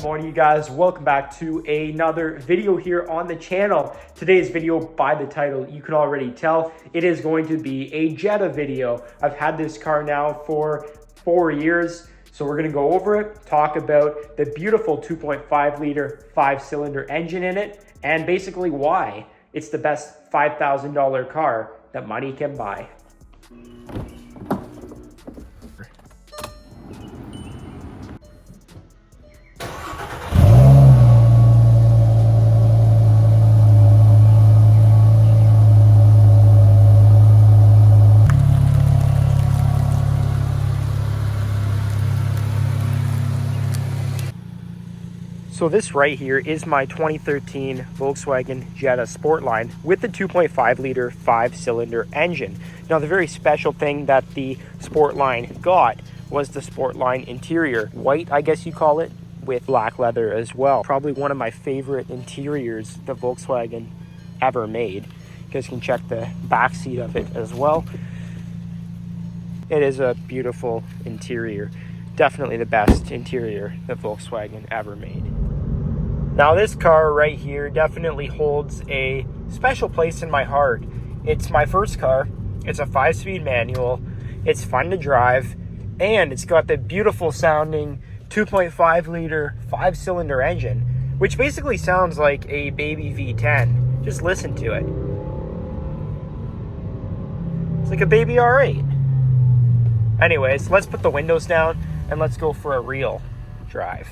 Good morning, you guys. Welcome back to another video here on the channel. Today's video, by the title, you can already tell, it is going to be a Jetta video. I've had this car now for 4 years, so we're gonna go over it, talk about the beautiful 2.5 liter 5-cylinder engine in it, and basically why it's the best $5,000 car that money can buy. So this right here is my 2013 Volkswagen Jetta Sportline with the 2.5 liter 5-cylinder engine. Now the very special thing that the Sportline got was the Sportline interior. White, I guess you call it, with black leather as well. Probably one of my favorite interiors the Volkswagen ever made. You guys can check the back seat of it as well. It is a beautiful interior. Definitely the best interior that Volkswagen ever made. Now this car right here definitely holds a special place in my heart. It's my first car. It's a 5-speed manual. It's fun to drive, and it's got the beautiful sounding 2.5 liter 5-cylinder engine, which basically sounds like a baby V10. Just listen to it. It's like a baby R8. Anyways, let's put the windows down and let's go for a real drive.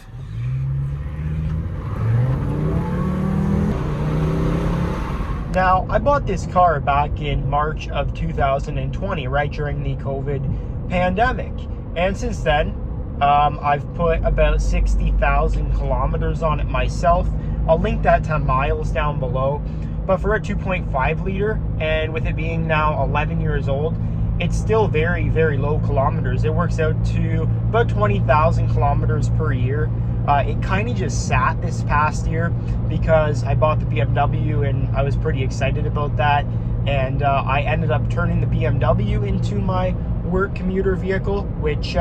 Now, I bought this car back in March of 2020, right during the COVID pandemic. And since then, I've put about 60,000 kilometers on it myself. I'll link that to miles down below. But for a 2.5 liter, and with it being now 11 years old, it's still very, very low kilometers. It works out to about 20,000 kilometers per year. It kind of just sat this past year because I bought the BMW and I was pretty excited about that. And I ended up turning the BMW into my work commuter vehicle, which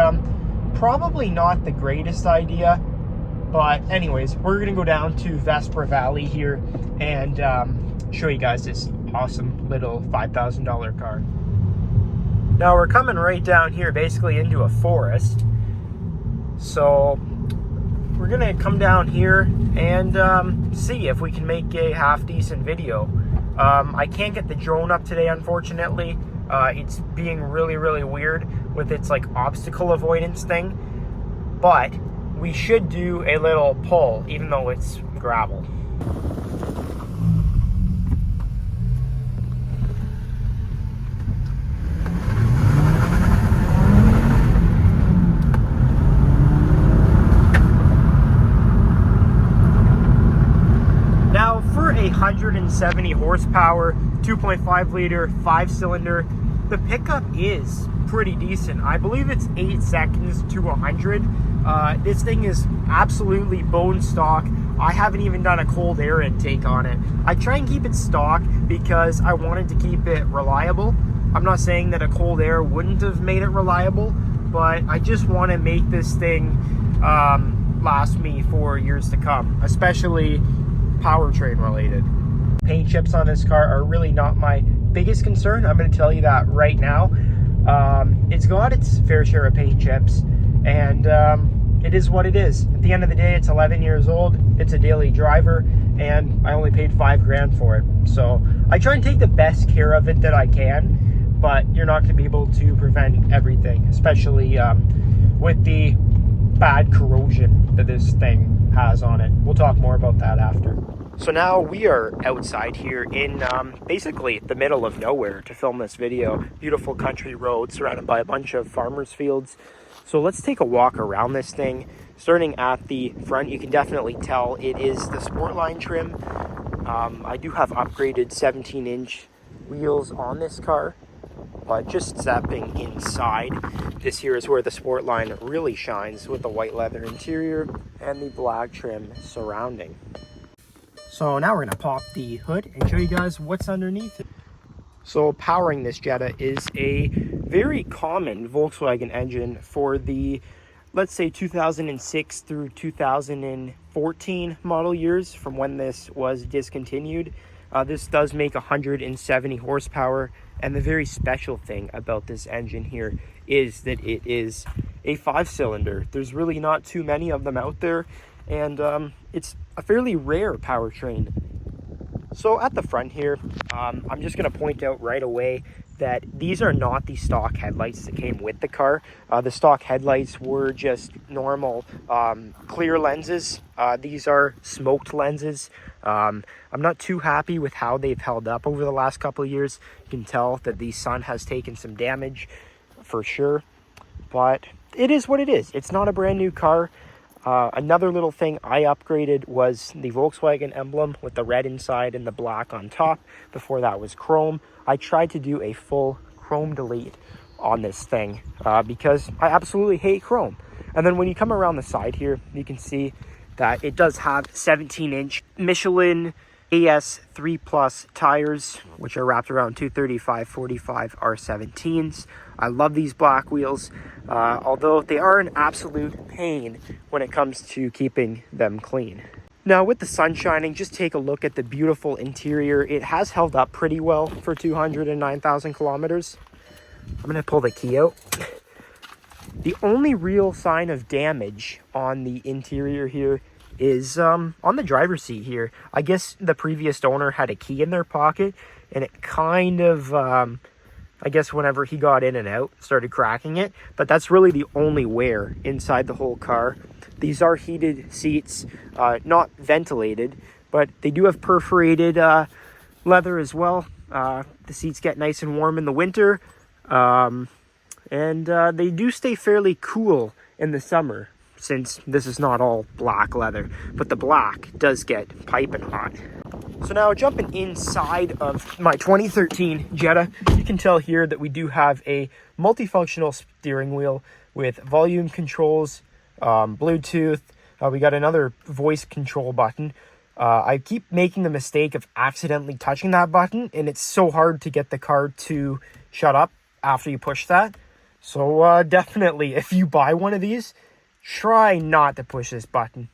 probably not the greatest idea. But anyways, we're gonna go down to Vesper Valley here and show you guys this awesome little $5,000 car. Now we're coming right down here basically into a forest. So we're gonna come down here and see if we can make a half decent video. I can't get the drone up today, unfortunately. It's being really, really weird with its like obstacle avoidance thing. But we should do a little pull, even though it's gravel. Now, for a 170 horsepower, 2.5 liter, 5-cylinder, the pickup is pretty decent. I believe it's 8 seconds to 100. This thing is absolutely bone stock. I haven't even done a cold air intake on it. I try and keep it stock because I wanted to keep it reliable. I'm not saying that a cold air wouldn't have made it reliable, but I just want to make this thing last me for years to come, especially powertrain related. Paint chips on this car are really not my biggest concern. I'm going to tell you that right now. It's got its fair share of paint chips, and it is what it is. At the end of the day, it's 11 years old. It's a daily driver, and I only paid $5 grand for it. So I try and take the best care of it that I can, but you're not going to be able to prevent everything, especially with the bad corrosion that this thing has on it. We'll talk more about that after. So now we are outside here in basically the middle of nowhere to film this video. Beautiful country road surrounded by a bunch of farmers' fields. So let's take a walk around this thing. Starting at the front, you can definitely tell it is the Sportline trim. I do have upgraded 17-inch wheels on this car. But just stepping inside, this here is where the Sportline really shines with the white leather interior and the black trim surrounding. So now we're going to pop the hood and show you guys what's underneath it. So powering this Jetta is a very common Volkswagen engine for the let's say 2006 through 2014 model years from when this was discontinued. This does make 170 horsepower, and the very special thing about this engine here is that it is a 5-cylinder. There's really not too many of them out there, and it's a fairly rare powertrain. So at the front here, I'm just going to point out right away that these are not the stock headlights that came with the car. The stock headlights were just normal clear lenses. These are smoked lenses. I'm not too happy with how they've held up over the last couple of years. You can tell that the sun has taken some damage for sure, but it is what it is. It's not a brand new car. Another little thing I upgraded was the Volkswagen emblem with the red inside and the black on top. Before that was chrome. I tried to do a full chrome delete on this thing because I absolutely hate chrome. And then when you come around the side here, you can see that it does have 17-inch Michelin AS 3 Plus tires, which are wrapped around 235/45 R17s. I love these black wheels, although they are an absolute pain when it comes to keeping them clean. Now, with the sun shining, just take a look at the beautiful interior. It has held up pretty well for 209,000 kilometers. I'm going to pull the key out. The only real sign of damage on the interior here is on the driver's seat here. I guess the previous owner had a key in their pocket, and it kind of, I guess whenever he got in and out, started cracking it. But that's really the only wear inside the whole car. These are heated seats, not ventilated, but they do have perforated leather as well. The seats get nice and warm in the winter, and they do stay fairly cool in the summer, since this is not all black leather, but the black does get piping hot. So now jumping inside of my 2013 Jetta, you can tell here that we do have a multifunctional steering wheel with volume controls, Bluetooth. We got another voice control button. I keep making the mistake of accidentally touching that button, and it's so hard to get the car to shut up after you push that. So definitely, if you buy one of these, try not to push this button,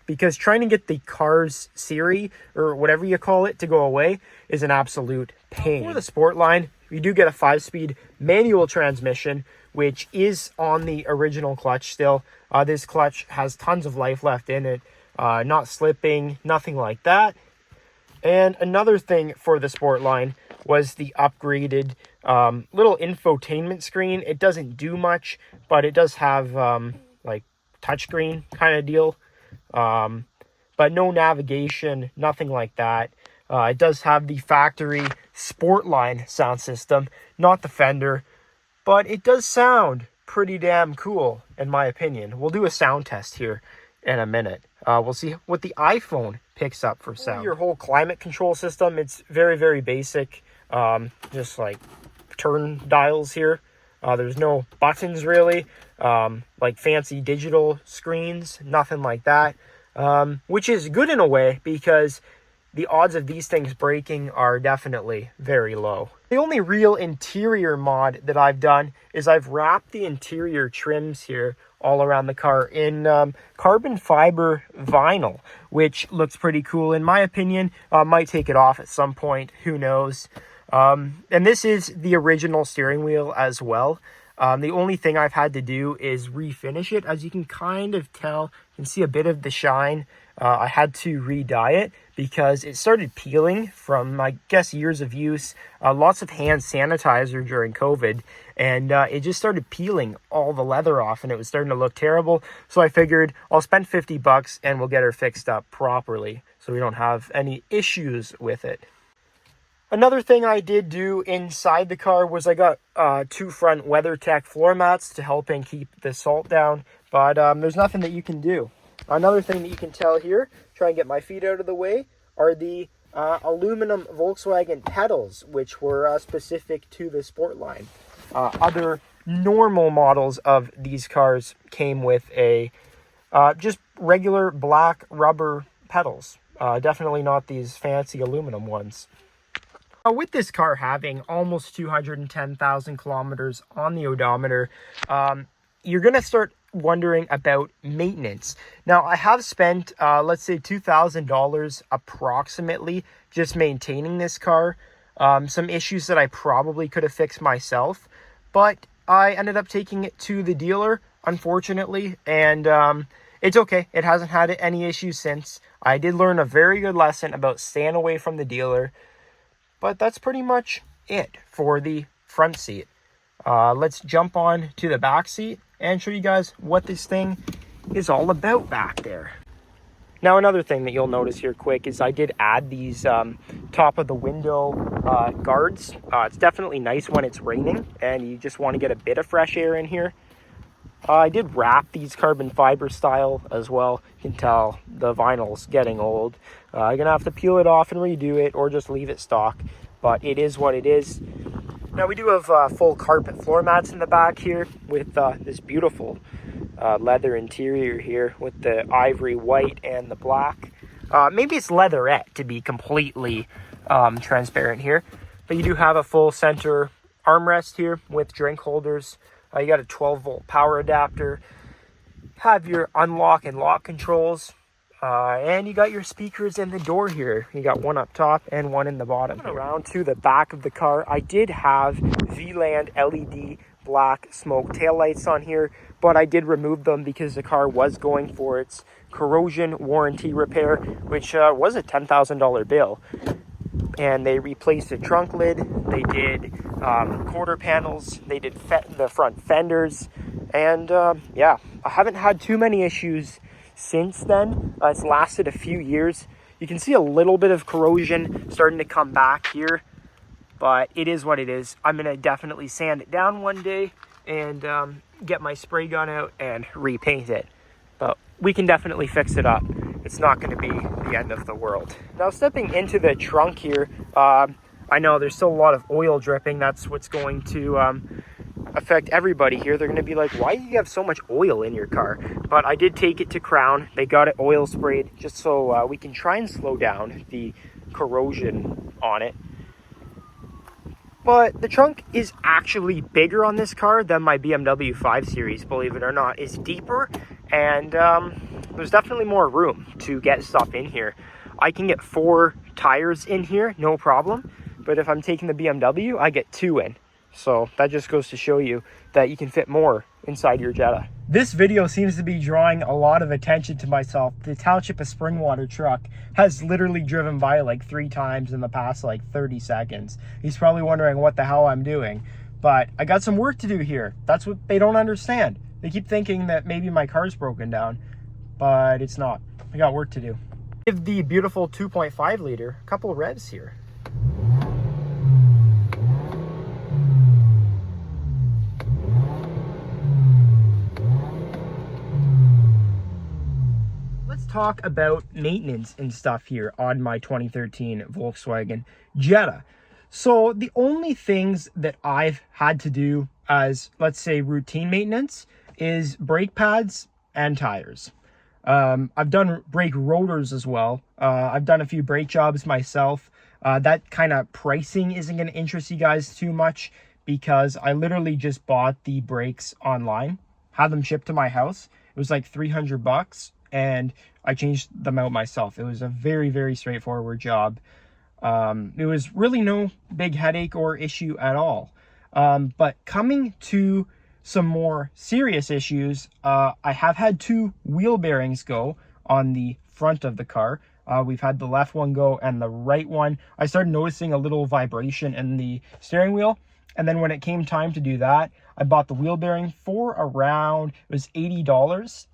because trying to get the car's Siri, or whatever you call it, to go away is an absolute pain. For the Sportline, you do get a 5-speed manual transmission, which is on the original clutch still. This clutch has tons of life left in it, not slipping, nothing like that. And another thing for the Sportline was the upgraded little infotainment screen. It doesn't do much, but it does have like touchscreen kind of deal, but no navigation, nothing like that. It does have the factory Sportline sound system, not the Fender, but it does sound pretty damn cool in my opinion. We'll do a sound test here in a minute. We'll see what the iPhone picks up for sound. Your whole climate control system, it's very, very basic, just like turn dials here. There's no buttons really, like fancy digital screens, nothing like that, which is good in a way because the odds of these things breaking are definitely very low. The only real interior mod that I've done is I've wrapped the interior trims here all around the car in carbon fiber vinyl, which looks pretty cool in my opinion. Might take it off at some point, who knows. And this is the original steering wheel as well. The only thing I've had to do is refinish it. As you can kind of tell, you can see a bit of the shine. I had to re-dye it because it started peeling from, I guess, years of use. Lots of hand sanitizer during COVID. And it just started peeling all the leather off and it was starting to look terrible. So I figured I'll spend $50 and we'll get her fixed up properly so we don't have any issues with it. Another thing I did do inside the car was I got 2 front WeatherTech floor mats to help and keep the salt down, but there's nothing that you can do. Another thing that you can tell here, try and get my feet out of the way, are the aluminum Volkswagen pedals, which were specific to the Sportline. Other normal models of these cars came with a just regular black rubber pedals. Definitely not these fancy aluminum ones. With this car having almost 210,000 kilometers on the odometer, you're going to start wondering about maintenance. Now, I have spent, let's say $2,000 approximately just maintaining this car. Some issues that I probably could have fixed myself, but I ended up taking it to the dealer, unfortunately, and it's okay. It hasn't had any issues since. I did learn a very good lesson about staying away from the dealer, but that's pretty much it for the front seat. Let's jump on to the back seat and show you guys what this thing is all about back there. Now, another thing that you'll notice here quick is I did add these top of the window guards. It's definitely nice when it's raining and you just want to get a bit of fresh air in here. I did wrap these carbon fiber style as well. You can tell the vinyl's getting old. I'm gonna have to peel it off and redo it or just leave it stock, but it is what it is. Now, we do have full carpet floor mats in the back here with this beautiful leather interior here with the ivory white and the black. Maybe it's leatherette to be completely transparent here, but you do have a full center armrest here with drink holders. You got a 12-volt power adapter, have your unlock and lock controls, and you got your speakers in the door here. You got one up top and one in the bottom. Around to the back of the car, I did have V-Land LED black smoke taillights on here, but I did remove them because the car was going for its corrosion warranty repair, which was a $10,000 bill. And they replaced the trunk lid, they did quarter panels, they did the front fenders, and yeah, I haven't had too many issues since then. It's lasted a few years. You can see a little bit of corrosion starting to come back here, but it is what it is. I'm going to definitely sand it down one day and get my spray gun out and repaint it, but we can definitely fix it up. It's not going to be the end of the world. Now, stepping into the trunk here, I know there's still a lot of oil dripping. That's what's going to affect everybody here. They're going to be like, why do you have so much oil in your car? But I did take it to Crown. They got it oil sprayed just so we can try and slow down the corrosion on it. But the trunk is actually bigger on this car than my BMW 5 Series, believe it or not. It's deeper, and there's definitely more room to get stuff in here. I can get 4 tires in here, no problem. But if I'm taking the BMW, I get 2 in. So that just goes to show you that you can fit more inside your Jetta. This video seems to be drawing a lot of attention to myself. The Township of Springwater truck has literally driven by like 3 times in the past like 30 seconds. He's probably wondering what the hell I'm doing. But I got some work to do here. That's what they don't understand. They keep thinking that maybe my car's broken down, but it's not. I got work to do. Give the beautiful 2.5 liter a couple of revs here. Talk about maintenance and stuff here on my 2013 Volkswagen Jetta. So the only things that I've had to do as, let's say, routine maintenance is brake pads and tires. I've done brake rotors as well. I've done a few brake jobs myself. That kind of pricing isn't going to interest you guys too much because I literally just bought the brakes online, had them shipped to my house. It was like $300 and I changed them out myself. It was a very, very straightforward job. It was really no big headache or issue at all. But coming to some more serious issues, I have had 2 wheel bearings go on the front of the car. We've had the left one go and the right one. I started noticing a little vibration in the steering wheel. And then when it came time to do that, I bought the wheel bearing for around, it was $80.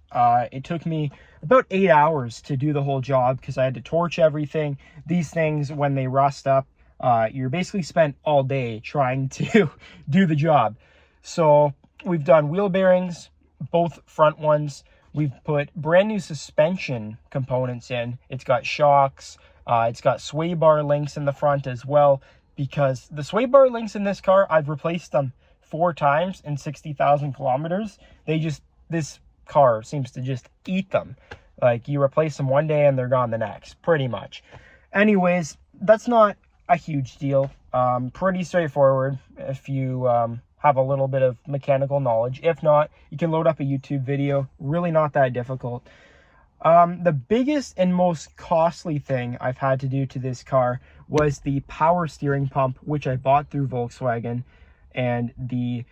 It took me about 8 hours to do the whole job because I had to torch everything. These things, when they rust up, you're basically spent all day trying to do the job. So we've done wheel bearings, both front ones. We've put brand new suspension components in. It's got shocks. It's got sway bar links in the front as well, because the sway bar links in this car, I've replaced them 4 times in 60,000 kilometers. This car seems to just eat them. Like, you replace them one day and they're gone the next, pretty much. Anyways, that's not a huge deal. Pretty straightforward if you have a little bit of mechanical knowledge. If not, you can load up a YouTube video. Really not that difficult. The biggest and most costly thing I've had to do to this car was the power steering pump, which I bought through Volkswagen, and the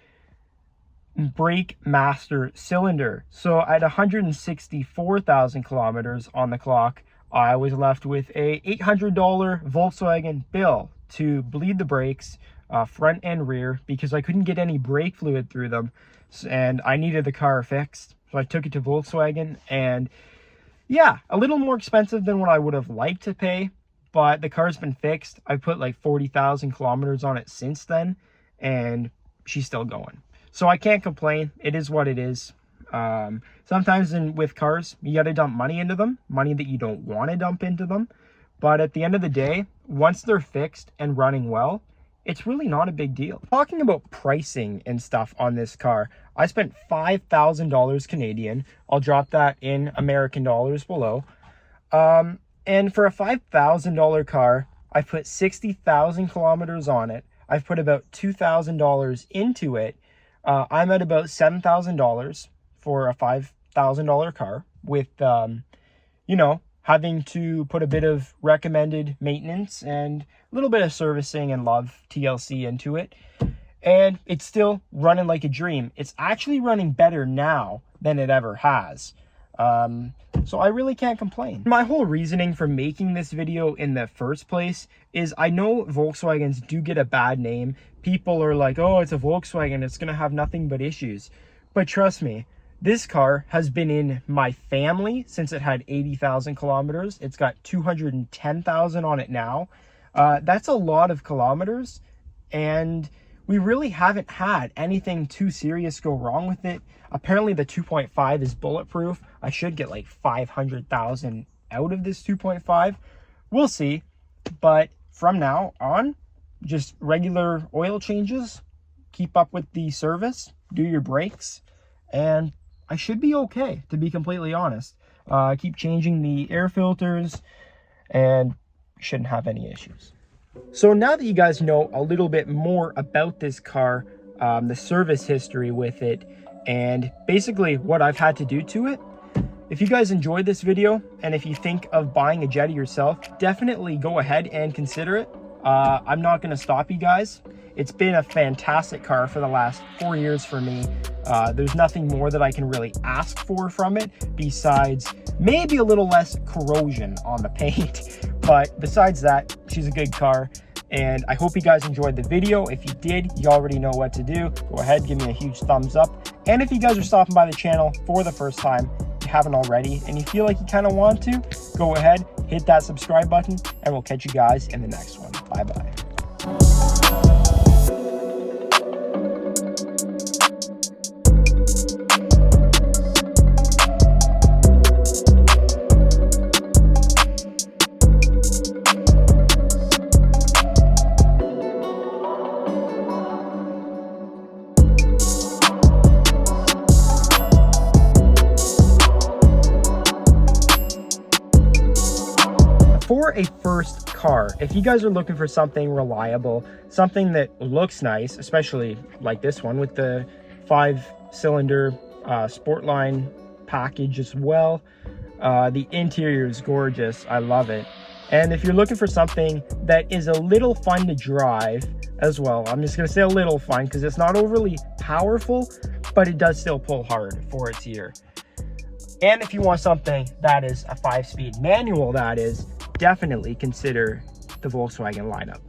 brake master cylinder. So at 164,000 kilometers on the clock, I was left with a $800 Volkswagen bill to bleed the brakes, front and rear, because I couldn't get any brake fluid through them, and I needed the car fixed. So I took it to Volkswagen, and yeah, a little more expensive than what I would have liked to pay, but the car's been fixed. I've put like 40,000 kilometers on it since then, and she's still going. So I can't complain. It is what it is. Sometimes with cars, you got to dump money into them, money that you don't want to dump into them. But at the end of the day, once they're fixed and running well, it's really not a big deal. Talking about pricing and stuff on this car, I spent $5,000 Canadian. I'll drop that in American dollars below. And for a $5,000 car, I put 60,000 kilometers on it. I've put about $2,000 into it. I'm at about $7,000 for a $5,000 car with, you know, having to put a bit of recommended maintenance and a little bit of servicing and love TLC into it. And it's still running like a dream. It's actually running better now than it ever has. So I really can't complain. My whole reasoning for making this video in the first place is I know Volkswagens do get a bad name. People are like, oh, it's a Volkswagen, it's gonna have nothing but issues. But trust me, this car has been in my family since it had 80,000 kilometers. It's got 210,000 on it now. That's a lot of kilometers, and we really haven't had anything too serious go wrong with it. Apparently the 2.5 is bulletproof. I should get like 500,000 out of this 2.5. We'll see. But from now on, just regular oil changes, keep up with the service, do your brakes, and I should be okay, to be completely honest. Keep changing the air filters and shouldn't have any issues. So now that you guys know a little bit more about this car, the service history with it, and basically what I've had to do to it, if you guys enjoyed this video, and if you think of buying a Jetta yourself, definitely go ahead and consider it. I'm not going to stop you guys. It's been a fantastic car for the last 4 years for me. There's nothing more that I can really ask for from it besides maybe a little less corrosion on the paint. But besides that, she's a good car. And I hope you guys enjoyed the video. If you did, you already know what to do. Go ahead, give me a huge thumbs up. And if you guys are stopping by the channel for the first time, if you haven't already, and you feel like you kind of want to, go ahead, hit that subscribe button, and we'll catch you guys in the next one. Bye-bye. For a first car, if you guys are looking for something reliable, something that looks nice, especially like this one with the 5-cylinder Sportline package as well, the interior is gorgeous. I love it. And if you're looking for something that is a little fun to drive as well, I'm just going to say a little fun because it's not overly powerful, but it does still pull hard for its year. And if you want something that is a 5-speed manual, that is, definitely consider the Volkswagen lineup.